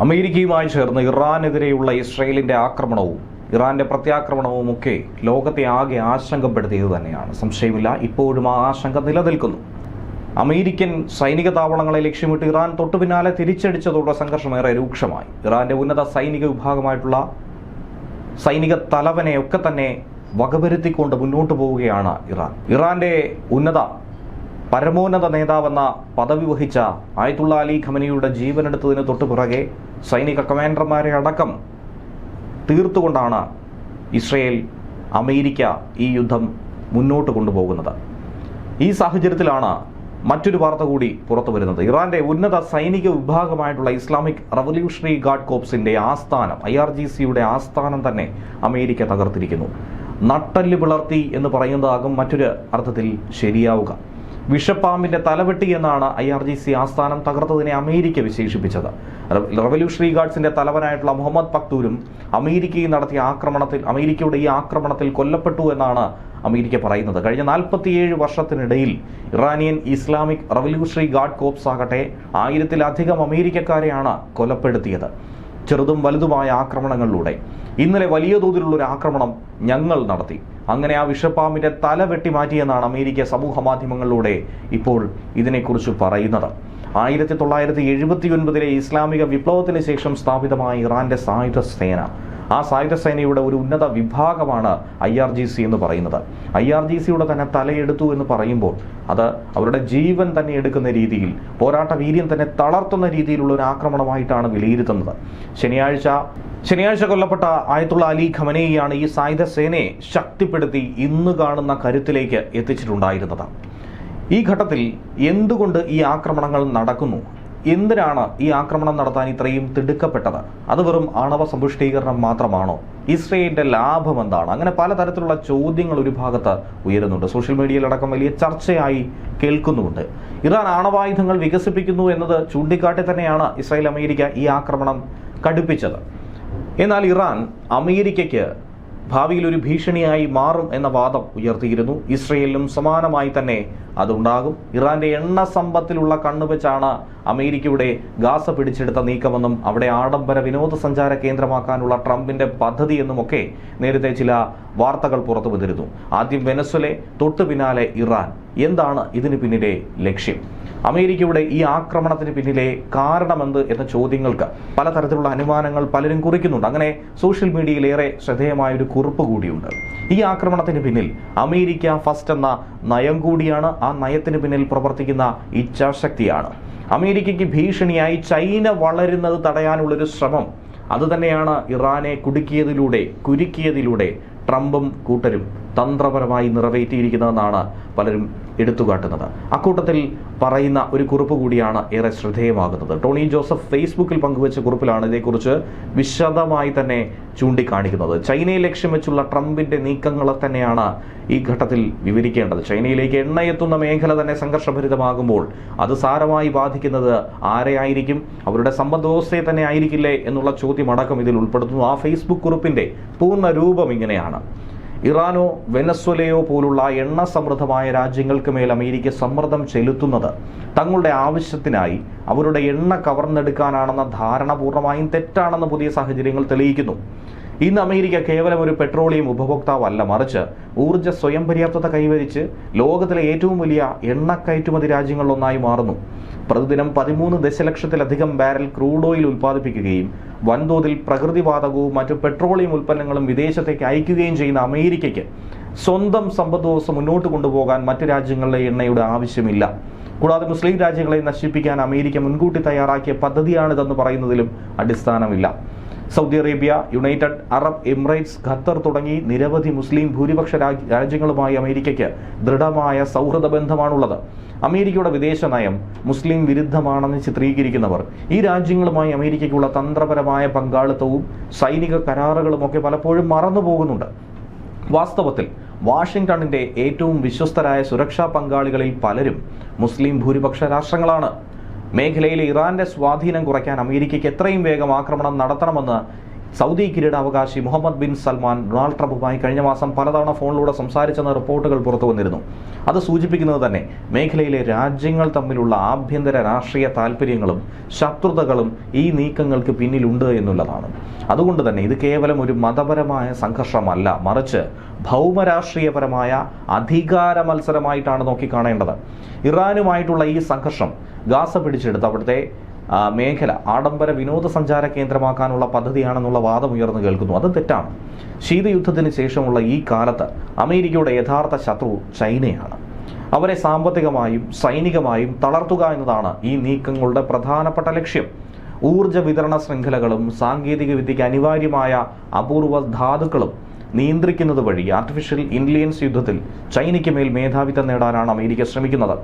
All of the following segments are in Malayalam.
അമേരിക്കയുമായി ചേർന്ന് ഇറാനെതിരെയുള്ള ഇസ്രയേലിന്റെ ആക്രമണവും ഇറാന്റെ പ്രത്യാക്രമണവുമൊക്കെ ലോകത്തെ ആകെ ആശങ്കപ്പെടുത്തിയത് തന്നെയാണ്. സംശയമില്ല, ഇപ്പോഴും ആ ആശങ്ക നിലനിൽക്കുന്നു. അമേരിക്കൻ സൈനിക താവളങ്ങളെ ലക്ഷ്യമിട്ട് ഇറാൻ തൊട്ടുപിന്നാലെ തിരിച്ചടിച്ചതോടെ സംഘർഷമേറെ രൂക്ഷമായി. ഇറാന്റെ ഉന്നത സൈനിക വിഭാഗമായിട്ടുള്ള സൈനിക തലവനെയൊക്കെ തന്നെ വകവരുത്തിക്കൊണ്ട് മുന്നോട്ട് പോവുകയാണ് ഇറാന്റെ പരമോന്നത നേതാവെന്ന പദവി വഹിച്ച ആയത്തുള്ള അലി ഖമനിയുടെ ജീവനെടുത്തതിന് തൊട്ടുപിറകെ സൈനിക കമാൻഡർമാരെ അടക്കം തീർത്തുകൊണ്ടാണ് ഇസ്രയേൽ അമേരിക്ക ഈ യുദ്ധം മുന്നോട്ട് കൊണ്ടുപോകുന്നത്. ഈ സാഹചര്യത്തിലാണ് മറ്റൊരു വാർത്ത കൂടി പുറത്തു വരുന്നത്. ഇറാന്റെ ഉന്നത സൈനിക വിഭാഗമായിട്ടുള്ള ഇസ്ലാമിക് റവല്യൂഷണറി ഗാർഡ് കോപ്സിന്റെ ആസ്ഥാനം, IRGCയുടെ ആസ്ഥാനം തന്നെ അമേരിക്ക തകർത്തിരിക്കുന്നു. നട്ടല് പിളർത്തി എന്ന് പറയുന്നതാകും മറ്റൊരു അർത്ഥത്തിൽ ശരിയാവുക. വിഷപ്പാമ്പിന്റെ തലവെട്ടി എന്നാണ് IRGC ആസ്ഥാനം തകർത്തതിനെ അമേരിക്ക വിശേഷിപ്പിച്ചത്. റവല്യൂഷണറി ഗാർഡ്സിന്റെ തലവനായിട്ടുള്ള മുഹമ്മദ് പക്തൂരും അമേരിക്കയുടെ ഈ ആക്രമണത്തിൽ കൊല്ലപ്പെട്ടു എന്നാണ് അമേരിക്ക പറയുന്നത്. കഴിഞ്ഞ 47 വർഷത്തിനിടയിൽ Iranian Islamic revolutionary guard corps ആകട്ടെ 1000-ലധികം അമേരിക്കക്കാരെയാണ് കൊലപ്പെടുത്തിയത്, ചെറുതും വലുതുമായ ആക്രമണങ്ങളിലൂടെ. ഇന്നലെ വലിയ തോതിലുള്ള ഒരു ആക്രമണം ഞങ്ങൾ നടത്തി, അങ്ങനെ ആ വിഷപ്പാമ്പിന്റെ തല വെട്ടിമാറ്റിയെന്നാണ് അമേരിക്ക സമൂഹ മാധ്യമങ്ങളിലൂടെ ഇപ്പോൾ ഇതിനെക്കുറിച്ച് പറയുന്നത്. 1979 ഇസ്ലാമിക വിപ്ലവത്തിന് ശേഷം സ്ഥാപിതമായ ഇറാന്റെ സായുധ സേന, ആ സായുധ സേനയുടെ ഒരു ഉന്നത വിഭാഗമാണ് IRGC എന്ന് പറയുന്നത്. IRGCയുടെ തന്നെ തലയെടുത്തു എന്ന് പറയുമ്പോൾ അത് അവരുടെ ജീവൻ തന്നെ എടുക്കുന്ന രീതിയിൽ, പോരാട്ട വീര്യം തന്നെ തളർത്തുന്ന രീതിയിലുള്ള ഒരു ആക്രമണമായിട്ടാണ് വിലയിരുത്തുന്നത്. ശനിയാഴ്ച കൊല്ലപ്പെട്ട ആയത്തുള്ള അലി ഖമനേയിയാണ് ഈ സായുധ സേനയെ ശക്തിപ്പെടുത്തി ഇന്ന് കാണുന്ന കരുത്തിലേക്ക് എത്തിച്ചിട്ടുണ്ടായിരുന്നത്. ഈ ഘട്ടത്തിൽ എന്തുകൊണ്ട് ഈ ആക്രമണങ്ങൾ നടക്കുന്നു? എന്തിനാണ് ഈ ആക്രമണം നടത്താൻ ഇത്രയും തിടുക്കപ്പെട്ടത്? അത് വെറും ആണവ സമ്പുഷ്ടീകരണം മാത്രമാണോ? ഇസ്രയേലിന്റെ ലാഭം എന്താണ്? അങ്ങനെ പലതരത്തിലുള്ള ചോദ്യങ്ങൾ ഒരു ഭാഗത്ത് ഉയരുന്നുണ്ട്. സോഷ്യൽ മീഡിയയിലടക്കം വലിയ ചർച്ചയായി കേൾക്കുന്നുമുണ്ട്. ഇറാൻ ആണവായുധങ്ങൾ വികസിപ്പിക്കുന്നു എന്നത് ചൂണ്ടിക്കാട്ടി തന്നെയാണ് ഇസ്രായേൽ അമേരിക്ക ഈ ആക്രമണം കടുപ്പിച്ചത്. എന്നാൽ ഇറാൻ അമേരിക്കയ്ക്ക് ഭാവിയിൽ ഒരു ഭീഷണിയായി മാറും എന്ന വാദം ഉയർത്തിയിരുന്നു. ഇസ്രയേലിനും സമാനമായി തന്നെ അതുണ്ടാകും. ഇറാന്റെ എണ്ണ സമ്പത്തിലുള്ള കണ്ണുവെച്ചാണ് അമേരിക്കയുടെ ഗാസ പിടിച്ചെടുത്ത നീക്കമെന്നും അവിടെ ആഡംബര വിനോദസഞ്ചാര കേന്ദ്രമാക്കാനുള്ള ട്രംപിന്റെ പദ്ധതി എന്നുമൊക്കെ നേരത്തെ ചില വാർത്തകൾ പുറത്തു വന്നിരുന്നു. ആദ്യം വെനസ്വലെ, തൊട്ടു പിന്നാലെ ഇറാൻ. എന്താണ് ഇതിന് പിന്നിലെ ലക്ഷ്യം? അമേരിക്കയുടെ ഈ ആക്രമണത്തിന് പിന്നിലെ കാരണമെന്ത് എന്ന ചോദ്യങ്ങൾക്ക് പലതരത്തിലുള്ള അനുമാനങ്ങൾ പലരും കുറിക്കുന്നുണ്ട്. അങ്ങനെ സോഷ്യൽ മീഡിയയിൽ ഏറെ ശ്രദ്ധേയമായ ഒരു കുറിപ്പ് കൂടിയുണ്ട്. ഈ ആക്രമണത്തിന് പിന്നിൽ അമേരിക്ക ഫസ്റ്റ് എന്ന നയം കൂടിയാണ്. ആ നയത്തിന് പിന്നിൽ പ്രവർത്തിക്കുന്ന ഇച്ഛാശക്തിയാണ്. അമേരിക്കയ്ക്ക് ഭീഷണിയായി ചൈന വളരുന്നത് തടയാനുള്ളൊരു ശ്രമം അതുതന്നെയാണ് ഇറാനെ കുരുക്കിയതിലൂടെ ട്രംപും കൂട്ടരും തന്ത്രപരമായി നിറവേറ്റിയിരിക്കുന്നതെന്നാണ് പലരും എടുത്തുകാട്ടുന്നത്. അക്കൂട്ടത്തിൽ പറയുന്ന ഒരു കുറിപ്പ് കൂടിയാണ് ഏറെ ശ്രദ്ധേയമാകുന്നത്. ടോണി ജോസഫ് ഫേസ്ബുക്കിൽ പങ്കുവച്ച കുറിപ്പിലാണ് ഇതേക്കുറിച്ച് വിശദമായി തന്നെ ചൂണ്ടിക്കാണിക്കുന്നത്. ചൈനയെ ലക്ഷ്യം വെച്ചുള്ള ട്രംപിന്റെ നീക്കങ്ങളെ തന്നെയാണ് ഈ ഘട്ടത്തിൽ വിവരിക്കേണ്ടത്. ചൈനയിലേക്ക് എണ്ണയെത്തുന്ന മേഖല തന്നെ സംഘർഷഭരിതമാകുമ്പോൾ അത് സാരമായി ബാധിക്കുന്നത് ആരെയായിരിക്കും? അവരുടെ സമ്പദ് വ്യവസ്ഥയെ തന്നെ ആയിരിക്കില്ലേ എന്നുള്ള ചോദ്യം അടക്കം ഇതിൽ ഉൾപ്പെടുത്തുന്നു. ആ ഫേസ്ബുക്ക് കുറിപ്പിന്റെ പൂർണ്ണ രൂപം ഇങ്ങനെയാണ്: ഇറാനോ വെനസ്വലയോ പോലുള്ള എണ്ണ സമൃദ്ധമായ രാജ്യങ്ങൾക്ക് മേൽ അമേരിക്ക സമ്മർദ്ദം ചെലുത്തുന്നത് തങ്ങളുടെ ആവശ്യത്തിനായി അവരുടെ എണ്ണ കവർന്നെടുക്കാനാണെന്ന ധാരണ പൂർണ്ണമായും തെറ്റാണെന്ന് പുതിയ സാഹചര്യങ്ങൾ തെളിയിക്കുന്നു. ഇന്ന് അമേരിക്ക കേവലം ഒരു പെട്രോളിയം ഉപഭോക്താവല്ല, മറിച്ച് ഊർജ്ജ സ്വയം പര്യാപ്തത കൈവരിച്ച് ലോകത്തിലെ ഏറ്റവും വലിയ എണ്ണ കയറ്റുമതി രാജ്യങ്ങളിലൊന്നായി മാറുന്നു. പ്രതിദിനം 13 ദശലക്ഷത്തിലധികം ബാരൽ ക്രൂഡ് ഓയിൽ ഉൽപ്പാദിപ്പിക്കുകയും വൻതോതിൽ പ്രകൃതിവാതകവും മറ്റു പെട്രോളിയം ഉൽപ്പന്നങ്ങളും വിദേശത്തേക്ക് അയക്കുകയും ചെയ്യുന്ന അമേരിക്കയ്ക്ക് സ്വന്തം സമ്പദ് വ്യവസ്ഥ മുന്നോട്ട് കൊണ്ടുപോകാൻ മറ്റ് രാജ്യങ്ങളിലെ എണ്ണയുടെ ആവശ്യമില്ല. കൂടാതെ മുസ്ലിം രാജ്യങ്ങളെ നശിപ്പിക്കാൻ അമേരിക്ക മുൻകൂട്ടി തയ്യാറാക്കിയ പദ്ധതിയാണിതെന്ന് പറയുന്നതിലും അടിസ്ഥാനമില്ല. Saudi Arabia, United Arab Emirates, Qatar തുടങ്ങി നിരവധി മുസ്ലിം ഭൂരിപക്ഷ രാജ്യങ്ങളുമായി അമേരിക്കയ്ക്ക് ദൃഢമായ സൗഹൃദ ബന്ധമാണുള്ളത്. അമേരിക്കയുടെ വിദേശ നയം മുസ്ലിം വിരുദ്ധമാണെന്ന് ചിത്രീകരിക്കുന്നവർ ഈ രാജ്യങ്ങളുമായി അമേരിക്കയ്ക്കുള്ള തന്ത്രപരമായ പങ്കാളിത്തവും സൈനിക കരാറുകളുമൊക്കെ പലപ്പോഴും മറന്നുപോകുന്നുണ്ട്. വാസ്തവത്തിൽ വാഷിംഗ്ടണിന്റെ ഏറ്റവും വിശ്വസ്തരായ സുരക്ഷാ പങ്കാളികളിൽ പലരും മുസ്ലിം ഭൂരിപക്ഷ രാഷ്ട്രങ്ങളാണ്. മേഖലയിലെ ഇറാന്റെ സ്വാധീനം കുറയ്ക്കാൻ അമേരിക്കയ്ക്ക് എത്രയും വേഗം ആക്രമണം നടത്തണമെന്ന് സൗദി കിരീടാവകാശി മുഹമ്മദ് ബിൻ സൽമാൻ ഡൊണാൾഡ് ട്രംപുമായി കഴിഞ്ഞ മാസം പലതവണ ഫോണിലൂടെ സംസാരിച്ചെന്ന റിപ്പോർട്ടുകൾ പുറത്തു വന്നിരുന്നു. അത് സൂചിപ്പിക്കുന്നത് തന്നെ മേഖലയിലെ രാജ്യങ്ങൾ തമ്മിലുള്ള ആഭ്യന്തര രാഷ്ട്രീയ താൽപ്പര്യങ്ങളും ശത്രുതകളും ഈ നീക്കങ്ങൾക്ക് പിന്നിലുണ്ട് എന്നുള്ളതാണ്. അതുകൊണ്ട് തന്നെ ഇത് കേവലം ഒരു മതപരമായ സംഘർഷമല്ല, മറിച്ച് ഭൗമരാഷ്ട്രീയപരമായ അധികാര മത്സരമായിട്ടാണ് നോക്കിക്കാണേണ്ടത്. ഇറാനുമായിട്ടുള്ള ഈ സംഘർഷം ഗാസ പിടിച്ചെടുത്ത് അവിടുത്തെ മേഖല ആഡംബര വിനോദസഞ്ചാര കേന്ദ്രമാക്കാനുള്ള പദ്ധതിയാണെന്നുള്ള വാദം ഉയർന്നു കേൾക്കുന്നു. അത് തെറ്റാണ്. ശീതയുദ്ധത്തിന് ശേഷമുള്ള ഈ കാലത്ത് അമേരിക്കയുടെ യഥാർത്ഥ ശത്രു ചൈനയാണ്. അവരെ സാമ്പത്തികമായും സൈനികമായും തളർത്തുക എന്നതാണ് ഈ നീക്കങ്ങളുടെ പ്രധാനപ്പെട്ട ലക്ഷ്യം. ഊർജ വിതരണ ശൃംഖലകളും സാങ്കേതിക വിദ്യയ്ക്ക് അനിവാര്യമായ അപൂർവ ധാതുക്കളും നിയന്ത്രിക്കുന്നത് വഴി ആർട്ടിഫിഷ്യൽ ഇന്റലിജൻസ് യുദ്ധത്തിൽ ചൈനയ്ക്ക് മേൽ മേധാവിത്വം നേടാനാണ് അമേരിക്ക ശ്രമിക്കുന്നത്.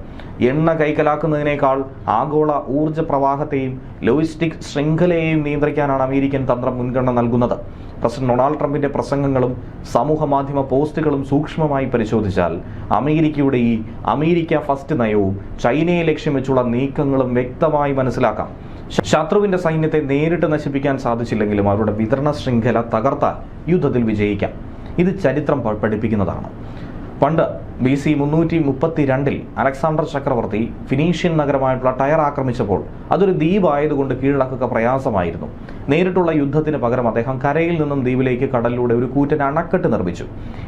എണ്ണ കൈക്കലാക്കുന്നതിനേക്കാൾ ആഗോള ഊർജ്ജ പ്രവാഹത്തെയും ലോജിസ്റ്റിക് ശൃംഖലയെയും നിയന്ത്രിക്കാനാണ് അമേരിക്കൻ തന്ത്രം മുൻഗണന നൽകുന്നത്. പ്രസിഡന്റ് ഡൊണാൾഡ് ട്രംപിന്റെ പ്രസംഗങ്ങളും സമൂഹ മാധ്യമ പോസ്റ്റുകളും സൂക്ഷ്മമായി പരിശോധിച്ചാൽ അമേരിക്കയുടെ ഈ അമേരിക്ക ഫസ്റ്റ് നയവും ചൈനയെ ലക്ഷ്യം വെച്ചുള്ള നീക്കങ്ങളും വ്യക്തമായി മനസ്സിലാക്കാം. ശത്രുവിന്റെ സൈന്യത്തെ നേരിട്ട് നശിപ്പിക്കാൻ സാധിച്ചില്ലെങ്കിലും അവരുടെ വിതരണ ശൃംഖല തകർത്താൽ യുദ്ധത്തിൽ വിജയിക്കാം. ഇത് ചരിത്രം പഠിപ്പിക്കുന്നതാണ്. പണ്ട് BC 332 അലക്സാണ്ടർ ചക്രവർത്തി ഫിനീഷ്യൻ നഗരമായിട്ടുള്ള ടയർ ആക്രമിച്ചപ്പോൾ അതൊരു ദ്വീപായതുകൊണ്ട് കീഴടക്കുക പ്രയാസമായിരുന്നു. നേരിട്ടുള്ള യുദ്ധത്തിന് പകരം അദ്ദേഹം കരയിൽ നിന്നും ദ്വീപിലേക്ക് കടലിലൂടെ ഒരു കൂറ്റൻ അണക്കെട്ട് നിർമ്മിച്ചു.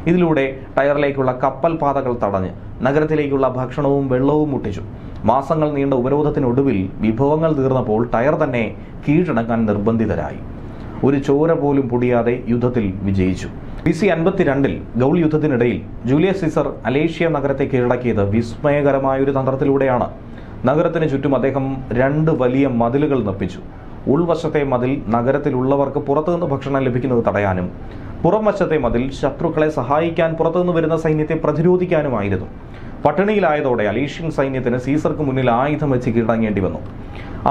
ഇതിലൂടെ ടയറിലേക്കുള്ള കപ്പൽ പാതകൾ തടഞ്ഞ് നഗരത്തിലേക്കുള്ള ഭക്ഷണവും വെള്ളവും മുട്ടിച്ചു. മാസങ്ങൾ നീണ്ട ഉപരോധത്തിനൊടുവിൽ വിഭവങ്ങൾ തീർന്നപ്പോൾ ടയർ തന്നെ കീഴടങ്ങാൻ നിർബന്ധിതരായി. ഒരു ചോര പോലും പൊടിയാതെ യുദ്ധത്തിൽ വിജയിച്ചു. BC 52 ഗൗൾ യുദ്ധത്തിനിടയിൽ ജൂലിയസ് സീസർ അലേഷ്യ നഗരത്തെ കീഴടക്കിയത് വിസ്മയകരമായൊരു തന്ത്രത്തിലൂടെയാണ്. നഗരത്തിന് ചുറ്റും അദ്ദേഹം 2 വലിയ മതിലുകൾ നിർമ്മിച്ചു. ഉൾവശത്തെ മതിൽ നഗരത്തിലുള്ളവർക്ക് പുറത്തുനിന്ന് ഭക്ഷണം ലഭിക്കുന്നത് തടയാനും പുറം വശത്തെ മതിൽ ശത്രുക്കളെ സഹായിക്കാൻ പുറത്തുനിന്ന് വരുന്ന സൈന്യത്തെ പ്രതിരോധിക്കാനുമായിരുന്നു. പട്ടിണിയിലായതോടെ അലേഷ്യൻ സൈന്യത്തിന് സീസർക്ക് മുന്നിൽ ആയുധം വെച്ച് കീഴടങ്ങേണ്ടി വന്നു.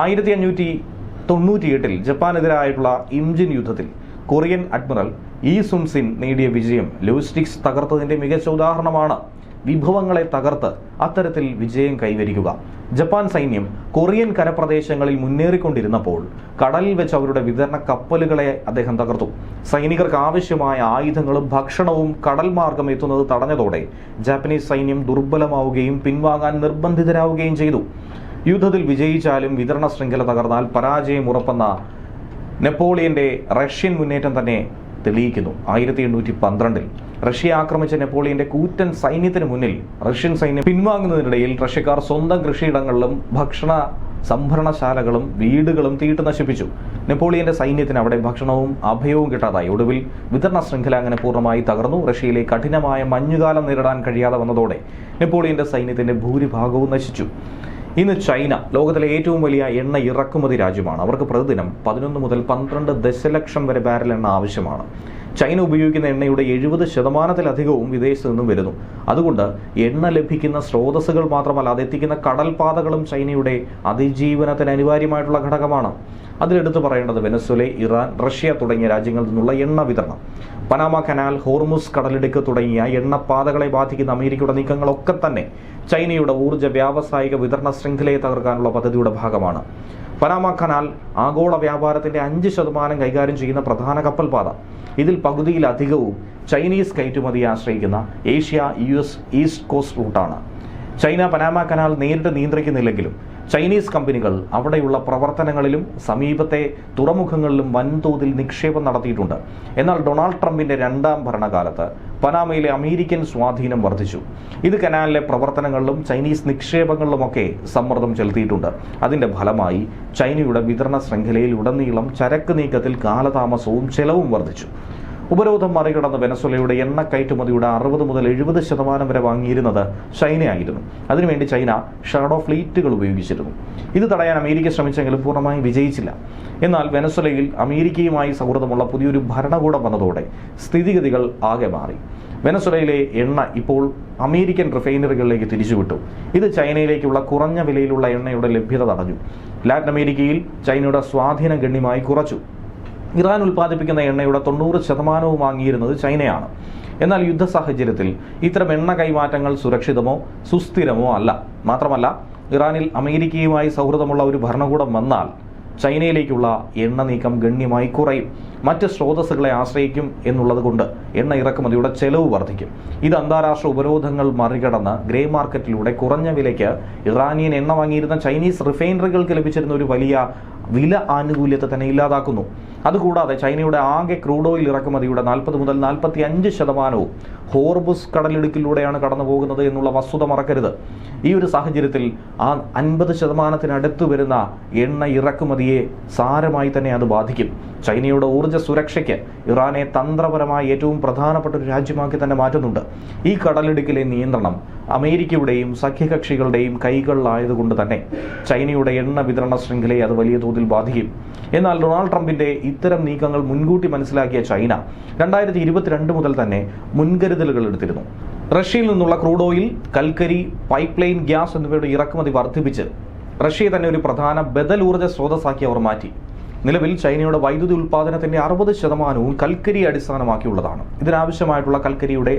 1598 ജപ്പാനെതിരായിട്ടുള്ള ഇംജിൻ യുദ്ധത്തിൽ കൊറിയൻ അഡ്മിറൽ ഈ സുൻ സിൻ നേടിയ വിജയം ലോജിസ്റ്റിക്സ് തകർത്തതിന്റെ മികച്ച ഉദാഹരണമാണ്. വിഭവങ്ങളെ തകർത്ത് അത്തരത്തിൽ വിജയം കൈവരിക്കുക. ജപ്പാൻ സൈന്യം കൊറിയൻ കരപ്രദേശങ്ങളിൽ മുന്നേറിക്കൊണ്ടിരുന്നപ്പോൾ കടലിൽ വെച്ച് അവരുടെ വിതരണ കപ്പലുകളെ അദ്ദേഹം തകർത്തു. സൈനികർക്ക് ആവശ്യമായ ആയുധങ്ങളും ഭക്ഷണവും കടൽ മാർഗം എത്തുന്നത് തടഞ്ഞതോടെ ജാപ്പനീസ് സൈന്യം ദുർബലമാവുകയും പിൻവാങ്ങാൻ നിർബന്ധിതരാവുകയും ചെയ്തു. യുദ്ധത്തിൽ വിജയിച്ചാലും വിതരണ ശൃംഖല തകർന്നാൽ പരാജയം ഉറപ്പെന്ന നെപ്പോളിയന്റെ റഷ്യൻ മുന്നേറ്റം തന്നെ തെളിയിക്കുന്നു. 1812 റഷ്യ ആക്രമിച്ച നെപ്പോളിയന്റെ കൂറ്റൻ സൈന്യത്തിന് മുന്നിൽ റഷ്യൻ സൈന്യം പിൻവാങ്ങുന്നതിനിടയിൽ റഷ്യക്കാർ സ്വന്തം കൃഷിയിടങ്ങളിലും ഭക്ഷണ സംഭരണശാലകളും വീടുകളും തീയിട്ട് നശിപ്പിച്ചു. നെപ്പോളിയന്റെ സൈന്യത്തിന് അവിടെ ഭക്ഷണവും അഭയവും കിട്ടാതായി. ഒടുവിൽ വിതരണ ശൃംഖല അങ്ങനെ പൂർണ്ണമായി തകർന്നു. റഷ്യയിലെ കഠിനമായ മഞ്ഞുകാലം നേരിടാൻ കഴിയാതെ വന്നതോടെ നെപ്പോളിയന്റെ സൈന്യത്തിന്റെ ഭൂരിഭാഗവും നശിച്ചു. ഇന്ന് ചൈന ലോകത്തിലെ ഏറ്റവും വലിയ എണ്ണ ഇറക്കുമതി രാജ്യമാണ്. അവർക്ക് പ്രതിദിനം 11 മുതൽ 12 ദശലക്ഷം വരെ ബാരൽ എണ്ണ ആവശ്യമാണ്. ചൈന ഉപയോഗിക്കുന്ന എണ്ണയുടെ 70% വിദേശത്ത് നിന്നും വരുന്നു. അതുകൊണ്ട് എണ്ണ ലഭിക്കുന്ന സ്രോതസ്സുകൾ മാത്രമല്ല, അതെത്തിക്കുന്ന കടൽപാതകളും ചൈനയുടെ അതിജീവനത്തിന് അനിവാര്യമായിട്ടുള്ള ഘടകമാണ്. അതിലെടുത്തു പറയേണ്ടത് വെനസ്വേല, ഇറാൻ, റഷ്യ തുടങ്ങിയ രാജ്യങ്ങളിൽ നിന്നുള്ള എണ്ണ വിതരണം. പനാമ കനാൽ, ഹോർമുസ് കടലിടുക്ക് തുടങ്ങിയ എണ്ണപ്പാതകളെ ബാധിക്കുന്ന അമേരിക്കയുടെ നീക്കങ്ങളൊക്കെ തന്നെ ചൈനയുടെ ഊർജ്ജ വ്യാവസായിക വിതരണ ശൃംഖലയെ തകർക്കാനുള്ള പദ്ധതിയുടെ ഭാഗമാണ്. പനാമ കനാൽ ആഗോള വ്യാപാരത്തിന്റെ 5% കൈകാര്യം ചെയ്യുന്ന പ്രധാന കപ്പൽപാത. ഇതിൽ പകുതിയിലധികവും ചൈനീസ് കയറ്റുമതിയെ ആശ്രയിക്കുന്ന ഏഷ്യ US ഈസ്റ്റ് കോസ്റ്റ് റൂട്ടാണ്. ചൈന പനാമ കനാൽ നേരിട്ട് നിയന്ത്രിക്കുന്നില്ലെങ്കിലും ചൈനീസ് കമ്പനികൾ അവിടെയുള്ള പ്രവർത്തനങ്ങളിലും സമീപത്തെ തുറമുഖങ്ങളിലും വൻതോതിൽ നിക്ഷേപം നടത്തിയിട്ടുണ്ട്. എന്നാൽ ഡൊണാൾഡ് ട്രംപിന്റെ 2ാം ഭരണകാലത്ത് പനാമയിലെ അമേരിക്കൻ സ്വാധീനം വർദ്ധിച്ചു. ഇത് കനാലിലെ പ്രവർത്തനങ്ങളിലും ചൈനീസ് നിക്ഷേപങ്ങളിലുമൊക്കെ സമ്മർദ്ദം ചെലുത്തിയിട്ടുണ്ട്. അതിന്റെ ഫലമായി ചൈനയുടെ വിതരണ ശൃംഖലയിൽ ഉടനീളം ചരക്ക് നീക്കത്തിൽ കാലതാമസവും ചെലവും വർദ്ധിച്ചു. ഉപരോധം മറികടന്ന് വെനസ്വേലയുടെ എണ്ണ കയറ്റുമതിയുടെ 60 മുതൽ 70% വരെ വാങ്ങിയിരുന്നത് ചൈനയായിരുന്നു. അതിനുവേണ്ടി ചൈന ഷാഡോ ഫ്ലീറ്റുകൾ ഉപയോഗിച്ചിരുന്നു. ഇത് തടയാൻ അമേരിക്ക ശ്രമിച്ചെങ്കിലും പൂർണ്ണമായും വിജയിച്ചില്ല. എന്നാൽ വെനസ്വേലയിൽ അമേരിക്കയുമായി സൗഹൃദമുള്ള പുതിയൊരു ഭരണകൂടം വന്നതോടെ സ്ഥിതിഗതികൾ ആകെ മാറി. വെനസ്വേലയിലെ എണ്ണ ഇപ്പോൾ അമേരിക്കൻ റിഫൈനറികളിലേക്ക് തിരിച്ചുവിട്ടു. ഇത് ചൈനയിലേക്കുള്ള കുറഞ്ഞ വിലയിലുള്ള എണ്ണയുടെ ലഭ്യത തടഞ്ഞു. ലാറ്റിൻ അമേരിക്കയിൽ ചൈനയുടെ സ്വാധീനം ഗണ്യമായി കുറച്ചു. ഇറാൻ ഉൽപ്പാദിപ്പിക്കുന്ന എണ്ണയുടെ 90% വാങ്ങിയിരുന്നത് ചൈനയാണ്. എന്നാൽ യുദ്ധ സാഹചര്യത്തിൽ ഇത്തരം എണ്ണ കൈമാറ്റങ്ങൾ സുരക്ഷിതമോ സുസ്ഥിരമോ അല്ല. മാത്രമല്ല, ഇറാനിൽ അമേരിക്കയുമായി സൗഹൃദമുള്ള ഒരു ഭരണകൂടം വന്നാൽ ചൈനയിലേക്കുള്ള എണ്ണ നീക്കം ഗണ്യമായി കുറയും. മറ്റ് സ്രോതസ്സുകളെ ആശ്രയിക്കും എന്നുള്ളത് കൊണ്ട് എണ്ണ ഇറക്കുമതിയുടെ ചെലവ് വർദ്ധിക്കും. ഇത് അന്താരാഷ്ട്ര ഉപരോധങ്ങൾ മറികടന്ന് ഗ്രേ മാർക്കറ്റിലൂടെ കുറഞ്ഞ വിലയ്ക്ക് ഇറാനിയൻ എണ്ണ വാങ്ങിയിരുന്ന ചൈനീസ് റിഫൈനറികൾക്ക് ലഭിച്ചിരുന്ന ഒരു വലിയ വില ആനുകൂല്യത്തെ തന്നെ ഇല്ലാതാക്കുന്നു. അതുകൂടാതെ ചൈനയുടെ ആകെ ക്രൂഡ് ഓയിൽ ഇറക്കുമതിയുടെ 40 മുതൽ 45% ഹോർമുസ് കടലിടുക്കിലൂടെയാണ് കടന്നു പോകുന്നത് എന്നുള്ള വസ്തുത മറക്കരുത്. ഈ ഒരു സാഹചര്യത്തിൽ ആ 50% വരുന്ന എണ്ണ ഇറക്കുമതിയെ സാരമായി തന്നെ അത് ബാധിക്കും. ചൈനയുടെ ഊർജ്ജ സുരക്ഷയ്ക്ക് ഇറാനെ തന്ത്രപരമായി ഏറ്റവും പ്രധാനപ്പെട്ട ഒരു രാജ്യമാക്കി തന്നെ മാറ്റുന്നുണ്ട്. ഈ കടലിടുക്കിലെ നിയന്ത്രണം അമേരിക്കയുടെയും സഖ്യകക്ഷികളുടെയും കൈകളിലായതുകൊണ്ട് തന്നെ ചൈനയുടെ എണ്ണ വിതരണ ശൃംഖലയെ അത് വലിയ തോതിൽ ബാധിക്കും. എന്നാൽ ഡൊണാൾഡ് ട്രംപിന്റെ ഇത്തരം നീക്കങ്ങൾ മുൻകൂട്ടി മനസ്സിലാക്കിയ ചൈന 2022 മുതൽ തന്നെ മുൻകരുതലുകൾ എടുത്തിരുന്നു. റഷ്യയിൽ നിന്നുള്ള ക്രൂഡ് ഓയിൽ, കൽക്കരി, പൈപ്പ് ലൈൻ ഗ്യാസ് എന്നിവയുടെ ഇറക്കുമതി വർദ്ധിപ്പിച്ച് റഷ്യയെ തന്നെ ഒരു പ്രധാന ബദൽ ഊർജ്ജ സ്രോതസ്സാക്കി അവർ മാറ്റി. നിലവിൽ ചൈനയുടെ വൈദ്യുതി ഉൽപ്പാദനത്തിന്റെ 60% കൽക്കരി അടിസ്ഥാനമാക്കിയുള്ളതാണ്. ഇതിനാവശ്യമായിട്ടുള്ള കൽക്കരിയുടെ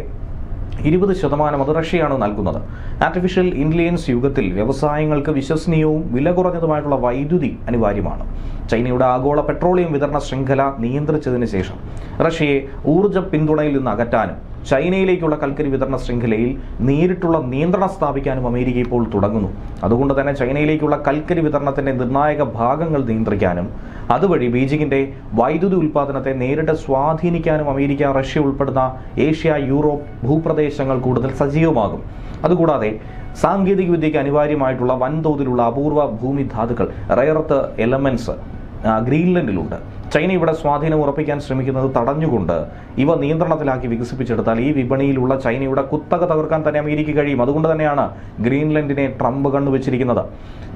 20% അത് റഷ്യയാണ് നൽകുന്നത്. ആർട്ടിഫിഷ്യൽ ഇന്റലിജൻസ് യുഗത്തിൽ വ്യവസായങ്ങൾക്ക് വിശ്വസനീയവും വില കുറഞ്ഞതുമായിട്ടുള്ള വൈദ്യുതി അനിവാര്യമാണ്. ചൈനയുടെ ആഗോള പെട്രോളിയം വിതരണ ശൃംഖല നിയന്ത്രിച്ചതിന് ശേഷം റഷ്യയെ ഊർജ്ജ പിന്തുണയിൽ നിന്ന് അകറ്റാനും ചൈനയിലേക്കുള്ള കൽക്കരി വിതരണ ശൃംഖലയിൽ നേരിട്ടുള്ള നിയന്ത്രണം സ്ഥാപിക്കാനും അമേരിക്ക ഇപ്പോൾ തുടങ്ങുന്നു. അതുകൊണ്ട് തന്നെ ചൈനയിലേക്കുള്ള കൽക്കരി വിതരണത്തിന്റെ നിർണായക ഭാഗങ്ങൾ നിയന്ത്രിക്കാനും അതുവഴി ബീജിംഗിന്റെ വൈദ്യുതി ഉൽപ്പാദനത്തെ നേരിട്ട് സ്വാധീനിക്കാനും അമേരിക്ക, റഷ്യ ഉൾപ്പെടുന്ന ഏഷ്യ, യൂറോപ്പ് ഭൂപ്രദേശങ്ങൾ കൂടുതൽ സജീവമാകും. അതുകൂടാതെ സാങ്കേതിക വിദ്യയ്ക്ക് അനിവാര്യമായിട്ടുള്ള വൻതോതിലുള്ള അപൂർവ ഭൂമി ധാതുക്കൾ, റെയർത്ത് എലമെന്റ്സ് ഗ്രീൻലൻഡിലുണ്ട്. ചൈന ഇവിടെ സ്വാധീനം ഉറപ്പിക്കാൻ ശ്രമിക്കുന്നത് തടഞ്ഞുകൊണ്ട് ഇവ നിയന്ത്രണത്തിലാക്കി വികസിപ്പിച്ചെടുത്താൽ ഈ വിപണിയിലുള്ള ചൈനയുടെ കുത്തക തകർക്കാൻ തന്നെ അമേരിക്ക കഴിയും. അതുകൊണ്ട് തന്നെയാണ് ഗ്രീൻലൻഡിനെ ട്രംപ് കണ്ടുവച്ചിരിക്കുന്നത്.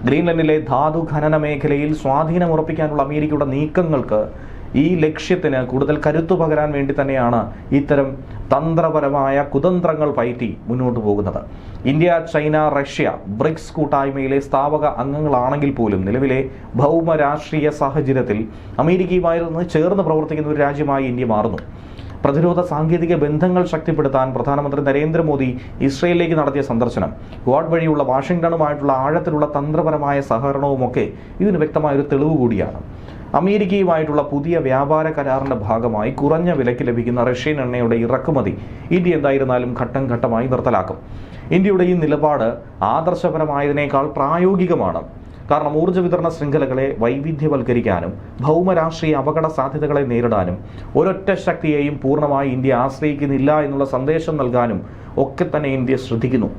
ഗ്രീൻലൻഡിലെ ധാതു ഖനന മേഖലയിൽ സ്വാധീനം ഉറപ്പിക്കാനുള്ള അമേരിക്കയുടെ നീക്കങ്ങൾക്ക് ഈ ലക്ഷ്യത്തിന് കൂടുതൽ കരുത്തു പകരാൻ വേണ്ടി തന്നെയാണ് ഇത്തരം തന്ത്രപരമായ കുതന്ത്രങ്ങൾ പയറ്റി മുന്നോട്ട് പോകുന്നത്. ഇന്ത്യ, ചൈന, റഷ്യ ബ്രിക്സ് കൂട്ടായ്മയിലെ സ്ഥാപക അംഗങ്ങളാണെങ്കിൽ പോലും നിലവിലെ ഭൗമ രാഷ്ട്രീയ സാഹചര്യത്തിൽ അമേരിക്കയുമായി ചേർന്ന് പ്രവർത്തിക്കുന്ന ഒരു രാജ്യമായി ഇന്ത്യ മാറുന്നു. പ്രതിരോധ സാങ്കേതിക ബന്ധങ്ങൾ ശക്തിപ്പെടുത്താൻ പ്രധാനമന്ത്രി നരേന്ദ്രമോദി ഇസ്രയേലിലേക്ക് നടത്തിയ സന്ദർശനം, ക്വാഡ് വഴിയുള്ള വാഷിംഗ്ടണുമായിട്ടുള്ള ആഴത്തിലുള്ള തന്ത്രപരമായ സഹകരണവുമൊക്കെ ഇതിന് വ്യക്തമായൊരു തെളിവ് കൂടിയാണ്. അമേരിക്കയുമായിട്ടുള്ള പുതിയ വ്യാപാര കരാറിന്റെ ഭാഗമായി കുറഞ്ഞ വിലയ്ക്ക് ലഭിക്കുന്ന റഷ്യൻ എണ്ണയുടെ ഇറക്കുമതി ഇന്ത്യ എന്തായിരുന്നാലും ഘട്ടം ഘട്ടമായി നിർത്തലാക്കും. ഇന്ത്യയുടെ ഈ നിലപാട് ആദർശപരമായതിനേക്കാൾ പ്രായോഗികമാണ്. കാരണം ഊർജ്ജ വിതരണ ശൃംഖലകളെ വൈവിധ്യവൽക്കരിക്കാനും ഭൗമരാഷ്ട്രീയ അപകട സാധ്യതകളെ നേരിടാനും ഒരൊറ്റ ശക്തിയെയും പൂർണ്ണമായി ഇന്ത്യ ആശ്രയിക്കുന്നില്ല എന്നുള്ള സന്ദേശം നൽകാനും ഒക്കെ തന്നെ ഇന്ത്യ ശ്രദ്ധിക്കുന്നു.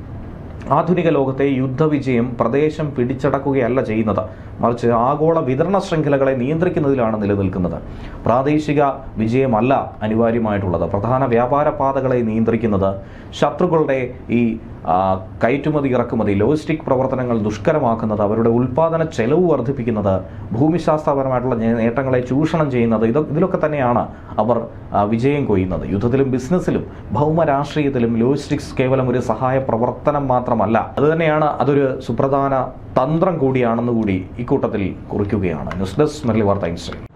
ആധുനിക ലോകത്തെ യുദ്ധവിജയം പ്രദേശം പിടിച്ചടക്കുകയല്ല ചെയ്യുന്നത്, മറിച്ച് ആഗോള വിതരണ ശൃംഖലകളെ നിയന്ത്രിക്കുന്നതിലാണ് നിലനിൽക്കുന്നത്. പ്രാദേശിക വിജയമല്ല അനിവാര്യമായിട്ടുള്ളത്. പ്രധാന വ്യാപാര പാതകളെ നിയന്ത്രിക്കുന്നത്, ശത്രുക്കളുടെ ഈ കയറ്റുമതി ഇറക്കുമതി ലോജിസ്റ്റിക് പ്രവർത്തനങ്ങൾ ദുഷ്കരമാക്കുന്നത്, അവരുടെ ഉൽപ്പാദന ചെലവ് വർദ്ധിപ്പിക്കുന്നത്, ഭൂമിശാസ്ത്രപരമായിട്ടുള്ള നേട്ടങ്ങളെ ചൂഷണം ചെയ്യുന്നത്, ഇതിലൊക്കെ തന്നെയാണ് അവർ വിജയം കൊയ്യുന്നത്. യുദ്ധത്തിലും ബിസിനസ്സിലും ഭൗമരാഷ്ട്രീയത്തിലും ലോജിസ്റ്റിക്സ് കേവലം ഒരു സഹായ പ്രവർത്തനം മാത്രമല്ല, അതുതന്നെയാണ് അതൊരു സുപ്രധാന തന്ത്രം കൂടിയാണെന്ന് കൂടി ഇക്കൂട്ടത്തിൽ കുറിക്കുകയാണ്. ന്യൂസ് ഡെസ്ക് മലയാളി വാർത്ത.